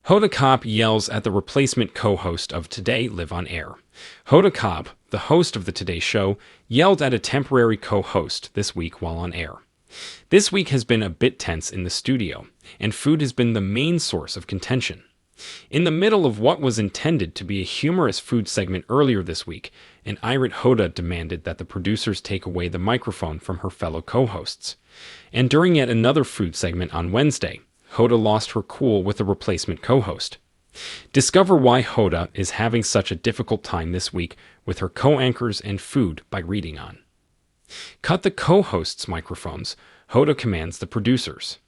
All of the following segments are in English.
Hoda Kotb yells at the replacement co-host of Today Live on Air. Hoda Kotb, the host of the Today Show, yelled at a temporary co-host this week while on air. This week has been a bit tense in the studio, and food has been the main source of contention. In the middle of what was intended to be a humorous food segment earlier this week, an irate Hoda demanded that the producers take away the microphone from her fellow co-hosts. And during yet another food segment on Wednesday, Hoda lost her cool with a replacement co-host. Discover why Hoda is having such a difficult time this week with her co-anchors and food by reading on. Cut the co-hosts' microphones, Hoda commands the producers.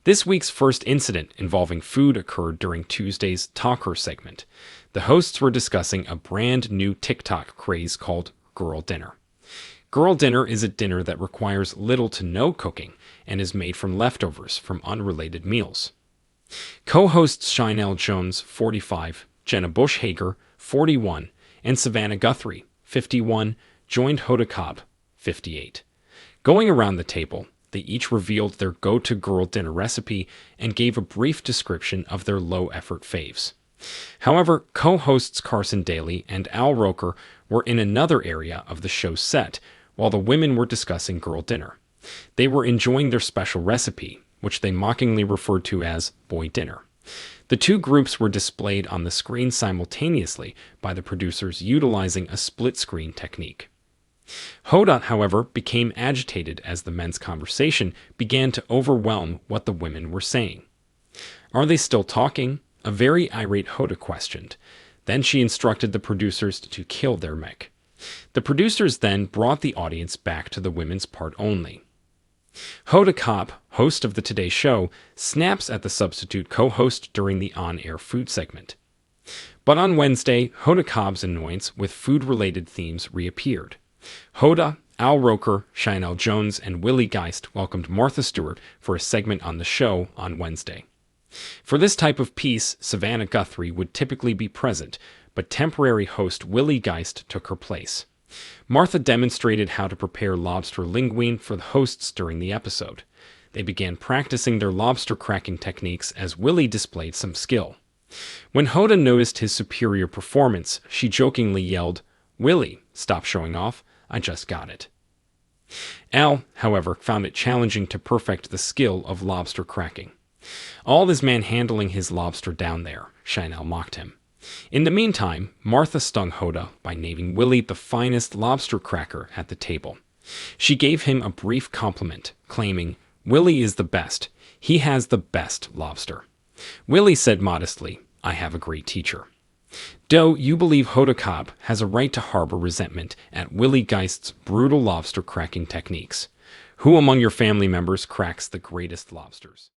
This week's first incident involving food occurred during Tuesday's Talker segment. The hosts were discussing a brand new TikTok craze called Girl Dinner. Girl Dinner is a dinner that requires little to no cooking and is made from leftovers from unrelated meals. Co-hosts Sheinelle Jones, 45, Jenna Bush Hager, 41, and Savannah Guthrie, 51, joined Hoda Kotb, 58. Going around the table, they each revealed their go-to girl dinner recipe and gave a brief description of their low-effort faves. However, co-hosts Carson Daly and Al Roker were in another area of the show's set, while the women were discussing girl dinner. They were enjoying their special recipe, which they mockingly referred to as boy dinner. The two groups were displayed on the screen simultaneously by the producers utilizing a split-screen technique. Hoda, however, became agitated as the men's conversation began to overwhelm what the women were saying. "Are they still talking?" a very irate Hoda questioned. Then she instructed the producers to kill their mic. The producers then brought the audience back to the women's part only. Hoda Kotb, host of the Today Show, snaps at the substitute co-host during the on-air food segment. But on Wednesday, Hoda Kotb's annoyance with food-related themes reappeared. Hoda, Al Roker, Sheinelle Jones, and Willie Geist welcomed Martha Stewart for a segment on the show on Wednesday. For this type of piece, Savannah Guthrie would typically be present, but temporary host Willie Geist took her place. Martha demonstrated how to prepare lobster linguine for the hosts during the episode. They began practicing their lobster cracking techniques as Willie displayed some skill. When Hoda noticed his superior performance, she jokingly yelled, "Willie, stop showing off, I just got it." Al, however, found it challenging to perfect the skill of lobster cracking. "All this man handling his lobster down there," Sheinelle mocked him. In the meantime, Martha stung Hoda by naming Willie the finest lobster cracker at the table. She gave him a brief compliment, claiming, "Willie is the best. He has the best lobster." Willie said modestly, "I have a great teacher." Though you believe Hoda Kotb has a right to harbor resentment at Willie Geist's brutal lobster cracking techniques. Who among your family members cracks the greatest lobsters?